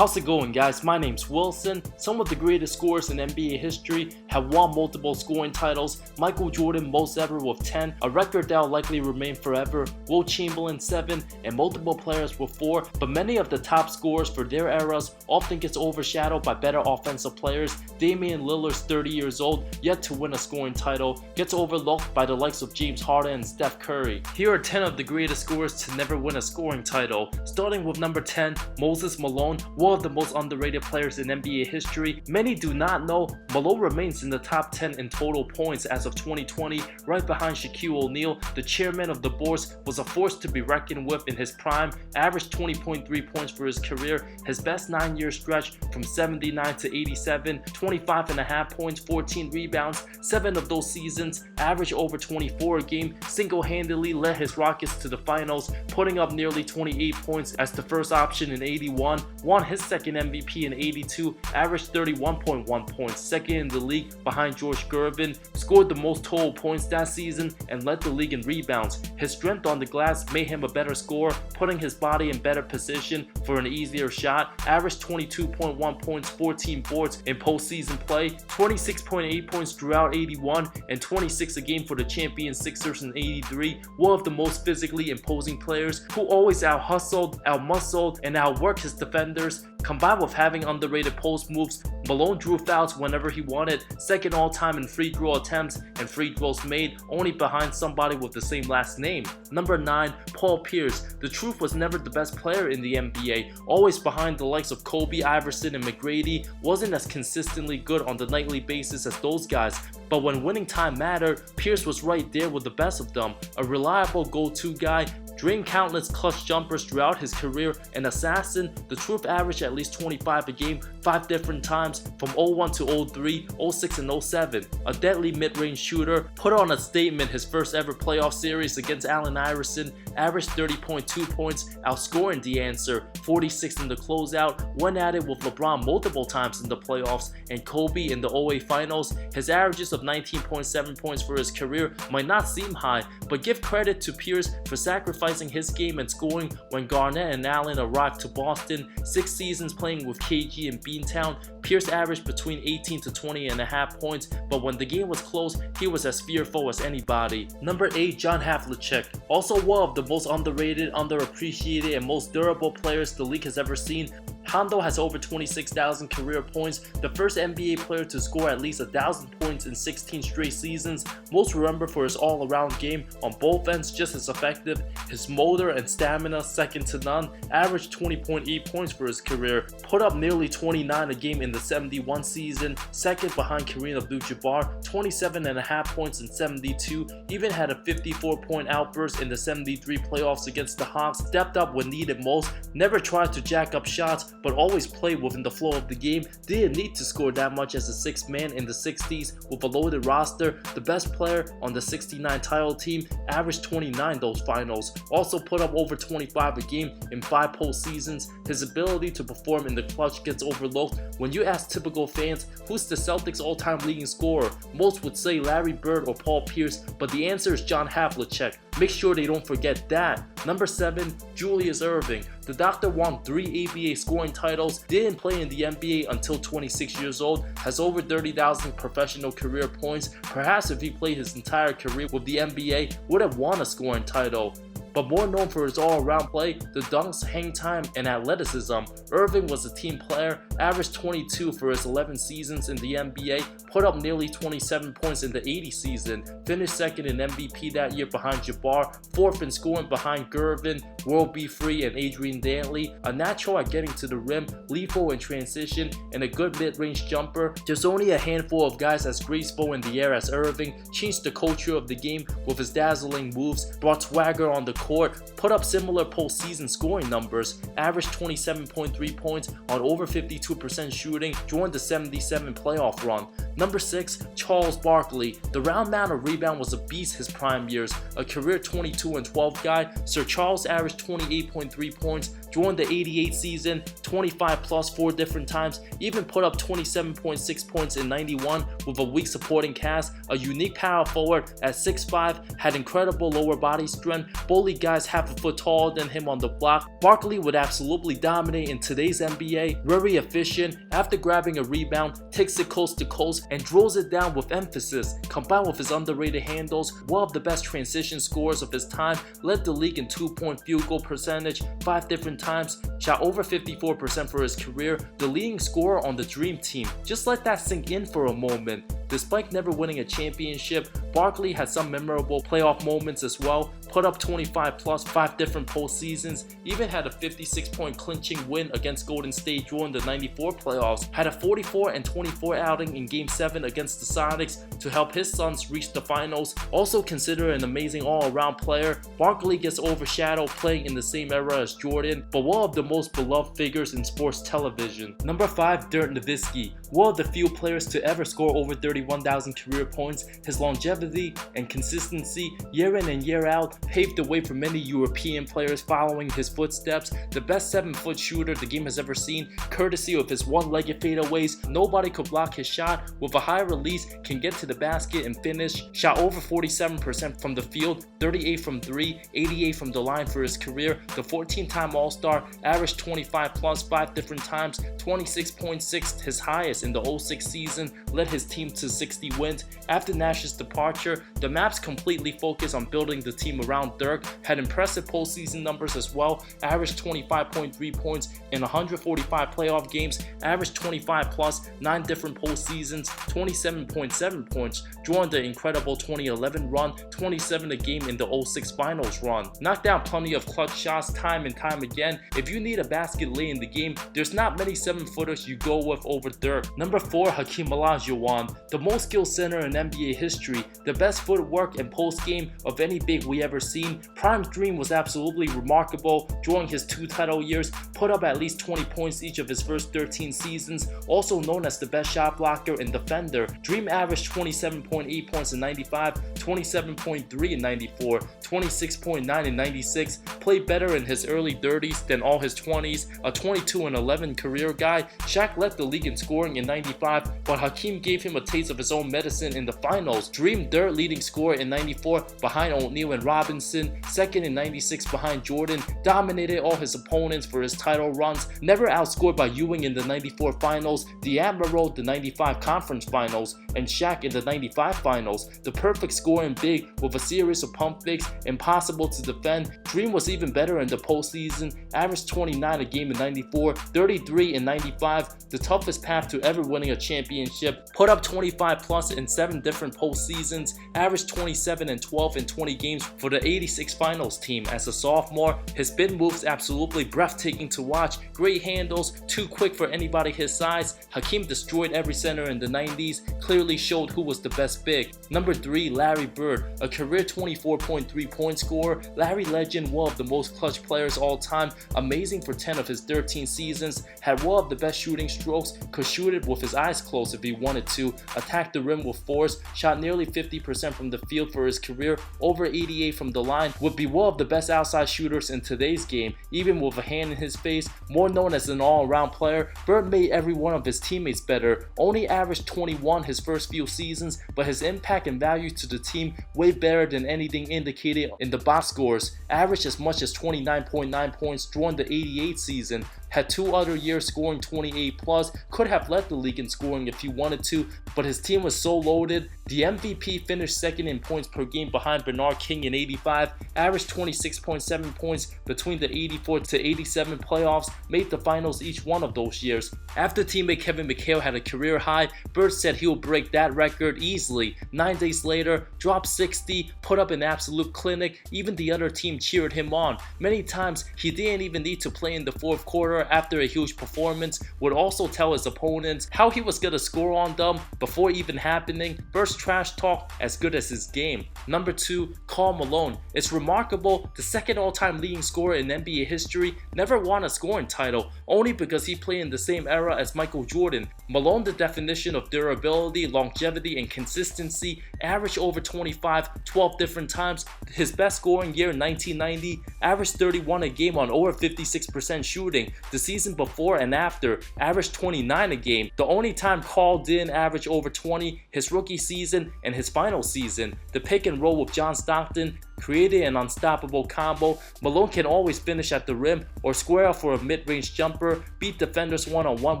How's it going, guys? My name's Wilson. Some of the greatest scorers in NBA history have won multiple scoring titles. Michael Jordan most ever with 10, a record that will likely remain forever. Will Chamberlain 7, and multiple players with 4. But many of the top scorers for their eras often gets overshadowed by better offensive players. Damian Lillard's 30 years old, yet to win a scoring title, gets overlooked by the likes of James Harden and Steph Curry. Here are 10 of the greatest scorers to never win a scoring title. Starting with number 10, Moses Malone, one of the most underrated players in NBA history. Many do not know Malone remains in the top 10 in total points as of 2020, right behind Shaquille O'Neal. The chairman of the Bulls was a force to be reckoned with in his prime, averaged 20.3 points for his career. His best 9-year stretch from 79 to 87, 25.5 points, 14 rebounds. 7 of those seasons averaged over 24 a game, single-handedly led his Rockets to the finals, putting up nearly 28 points as the first option in 81, won his second MVP in 82, averaged 31.1 points, second in the league behind George Gervin, scored the most total points that season, and led the league in rebounds. His strength on the glass made him a better scorer, putting his body in better position for an easier shot, averaged 22.1 points, 14 boards in postseason play, 26.8 points throughout 81, and 26 a game for the champion Sixers in 83, one of the most physically imposing players who always out-hustled, out-muscled, and outworked his defenders. Combined with having underrated post moves, Malone drew fouls whenever he wanted, second all-time in free throw attempts and free throws made, only behind somebody with the same last name. Number 9, Paul Pierce. The truth was never the best player in the NBA, always behind the likes of Kobe, Iverson, and McGrady, wasn't as consistently good on the nightly basis as those guys, but when winning time mattered, Pierce was right there with the best of them, a reliable go-to guy, drained countless clutch jumpers throughout his career, an assassin. The truth averaged at least 25 a game 5 different times from 01 to 03, 06, and 07. A deadly mid-range shooter, put on a statement his first ever playoff series against Allen Iverson, averaged 30.2 points, outscoring the answer, 46 in the closeout, went at it with LeBron multiple times in the playoffs and Kobe in the 08 finals. His averages of 19.7 points for his career might not seem high, but give credit to Pierce for sacrificing his game and scoring when Garnett and Allen arrived to Boston. 6 seasons playing with KG and Beantown, Pierce averaged between 18 to 20.5 points, but when the game was close, he was as fearful as anybody. Number 8, John Havlicek. Also one of the most underrated, underappreciated, and most durable players the league has ever seen. Hondo has over 26,000 career points, the first NBA player to score at least 1,000 points in 16 straight seasons, most remembered for his all-around game on both ends, just as effective, his motor and stamina second to none, averaged 20.8 points for his career, put up nearly 29 a game in the 71 season, second behind Kareem Abdul-Jabbar, 27.5 points in 72, even had a 54-point outburst in the 73 playoffs against the Hawks, stepped up when needed most, never tried to jack up shots, but always played within the flow of the game, didn't need to score that much as a 6th man in the 60s with a loaded roster. The best player on the 69 title team, averaged 29 those finals, also put up over 25 a game in 5 postseasons. His ability to perform in the clutch gets overlooked. When you ask typical fans, who's the Celtics all-time leading scorer, most would say Larry Bird or Paul Pierce, but the answer is John Havlicek. Make sure they don't forget that. Number 7, Julius Erving. The doctor won 3 ABA scoring titles, didn't play in the NBA until 26 years old, has over 30,000 professional career points. Perhaps if he played his entire career with the NBA, would have won a scoring title. But more known for his all-around play, the dunks, hang time, and athleticism, Erving was a team player, averaged 22 for his 11 seasons in the NBA, put up nearly 27 points in the 80 season, finished second in MVP that year behind Jabbar, 4th in scoring behind Gervin, World B. Free, and Adrian Dantley, a natural at getting to the rim, lethal in transition, and a good mid-range jumper. There's only a handful of guys as graceful in the air as Erving, changed the culture of the game with his dazzling moves, brought swagger on the court, put up similar postseason scoring numbers, averaged 27.3 points on over 52% shooting, joined the 77 playoff run. Number 6, Charles Barkley. The round mound of rebound was a beast his prime years. A career 22 and 12 guy, Sir Charles averaged 28.3 points during the 88 season, 25 plus 4 different times, even put up 27.6 points in 91 with a weak supporting cast. A unique power forward at 6'5", had incredible lower body strength, bullied guys half a foot taller than him on the block. Barkley would absolutely dominate in today's NBA, very efficient, after grabbing a rebound, takes it coast to coast and drills it down with emphasis. Combined with his underrated handles, one of the best transition scorers of his time, led the league in 2-point field goal percentage 5 different times, shot over 54% for his career, the leading scorer on the Dream team. Just let that sink in for a moment. Despite never winning a championship, Barkley had some memorable playoff moments as well, put up 25 plus 5 different postseasons, even had a 56-point clinching win against Golden State during the 94 playoffs, had a 44 and 24 outing in Game 7 against the Sonics to help his Suns reach the finals. Also considered an amazing all-around player, Barkley gets overshadowed playing in the same era as Jordan, but one of the most beloved figures in sports television. Number 5, Dirk Nowitzki. One of the few players to ever score over 31,000 career points, his longevity and consistency year in and year out paved the way for many European players following his footsteps. The best 7-foot shooter the game has ever seen, courtesy of his one-legged fadeaways. Nobody could block his shot. With a high release, can get to the basket and finish. Shot over 47% from the field, 38 from 3, 88 from the line for his career. The 14-time All-Star, averaged 25 plus 5 different times, 26.6 his highest in the 06 season, led his team to 60 wins. After Nash's departure, the Maps completely focused on building the team around Dirk, had impressive postseason numbers as well, averaged 25.3 points in 145 playoff games, averaged 25 plus 9 different postseasons, 27.7 points during the incredible 2011 run, 27 a game in the 06 finals run. Knocked down plenty of clutch shots time and time again. If you need a basket late in the game, there's not many 7-footers you go with over Dirk. Number 4, Hakeem Olajuwon. The most skilled center in NBA history, the best footwork and post game of any big we ever seen. Prime's Dream was absolutely remarkable during his 2 title years, put up at least 20 points each of his first 13 seasons, also known as the best shot blocker and defender. Dream averaged 27.8 points in 95, 27.3 in 94, 26.9 in 96, played better in his early 30s than all his 20s, a 22 and 11 career guy. Shaq led the league in scoring in 95, but Hakeem gave him a taste of his own medicine in the finals. Dream Dirk leading scorer in 94 behind O'Neal and Robinson, second in 96 behind Jordan, dominated all his opponents for his title runs, never outscored by Ewing in the 94 finals, the Admiral the 95 conference finals, and Shaq in the 95 finals. The perfect scoring big with a series of pump fakes, impossible to defend. Dream was even better in the postseason, averaged 29 a game in 94, 33 in 95, the toughest path to ever winning a championship, put up 25 plus in 7 different postseasons, averaged 27 and 12 in 20 games for the 86 finals team. As a sophomore, his spin moves absolutely breathtaking to watch, great handles, too quick for anybody his size. Hakeem destroyed every center in the 90s, clearly showed who was the best big. Number 3, Larry Bird, a career 24.3 point scorer, Larry legend, one of the most clutch players all time, amazing for 10 of his 13 seasons, had one of the best shooting strokes, could shoot it with his eyes closed if he wanted to, attacked the rim with force, shot nearly 50% from the field for his career, over 88 from the line, would be one of the best outside shooters in today's game, even with a hand in his face. More known as an all-around player, Bird made every one of his teammates better, only averaged 21 his first few seasons, but his impact and value to the team way better than anything indicated in the box scores, averaged as much as 29.9 points during the 88 season, had 2 other years scoring 28 plus, could have led the league in scoring if he wanted to, but his team was so loaded. The MVP finished second in points per game behind Bernard King in 85, averaged 26.7 points between the 84 to 87 playoffs, made the finals each one of those years. After teammate Kevin McHale had a career high, Bird said he'll break that record easily. 9 days later, dropped 60, put up an absolute clinic, even the other team cheered him on. Many times, he didn't even need to play in the 4th quarter after a huge performance, would also tell his opponents how he was gonna score on them before even happening. Bird's trash talk as good as his game. Number 2, Karl Malone. It's remarkable, the second all-time leading scorer in NBA history never won a scoring title, only because he played in the same era as Michael Jordan. Malone, the definition of durability, longevity, and consistency, averaged over 25 12 different times. His best scoring year, 1990, averaged 31 a game on over 56% shooting. The season before and after, averaged 29 a game. The only time Karl didn't average over 20, his rookie season and his final season. The pick and roll with John Stockton created an unstoppable combo. Malone can always finish at the rim or square up for a mid-range jumper, beat defenders one-on-one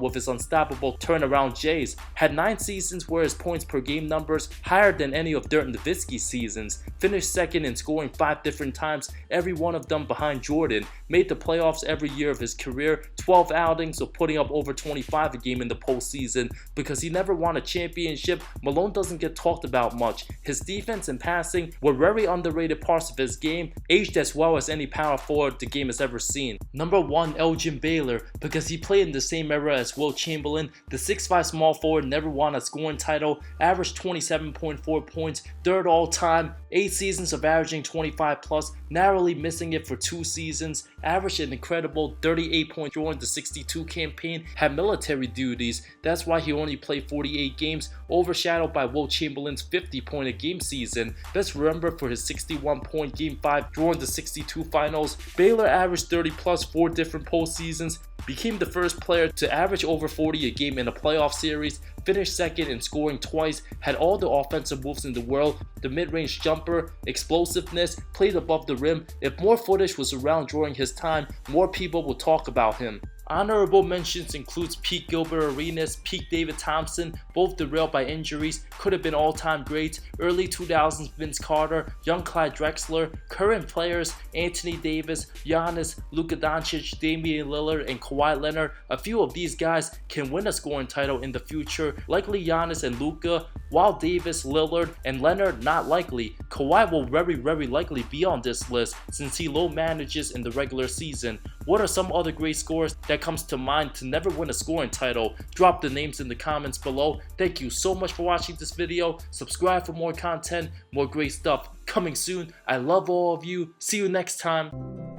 with his unstoppable turnaround J's. Had 9 seasons where his points per game numbers higher than any of Dirk Nowitzki's seasons. Finished second in scoring 5 different times, every one of them behind Jordan. Made the playoffs every year of his career, 12 outings of putting up over 25 a game in the postseason. Because he never won a championship, Malone doesn't get talked about much. His defense and passing were very underrated parts of his game, aged as well as any power forward the game has ever seen. Number 1, Elgin Baylor. Because he played in the same era as Wilt Chamberlain, the 6'5" small forward never won a scoring title, averaged 27.4 points, third all time, 8 seasons of averaging 25 plus, narrowly missing it for 2 seasons, averaged an incredible 38 points during the 62 campaign, had military duties, that's why he only played 48 games, overshadowed by Wilt Chamberlain's 50 point a game season. Best remembered for his 61 point game 5 during the 62 finals. Baylor averaged 30 plus 4 different postseasons, became the first player to average over 40 a game in a playoff series, finished second in scoring twice, had all the offensive moves in the world, the mid-range jumper, explosiveness, played above the rim. If more footage was around during his time, more people would talk about him. Honorable mentions includes peak Gilbert Arenas, peak David Thompson, both derailed by injuries, could have been all-time greats, early 2000s Vince Carter, young Clyde Drexler, current players Anthony Davis, Giannis, Luka Doncic, Damian Lillard, and Kawhi Leonard. A few of these guys can win a scoring title in the future, likely Giannis and Luka, while Davis, Lillard, and Leonard not likely. Kawhi will very likely be on this list since he low manages in the regular season. What are some other great scorers that comes to mind to never win a scoring title? Drop the names in the comments below. Thank you so much for watching this video. Subscribe for more content, more great stuff coming soon. I love all of you. See you next time.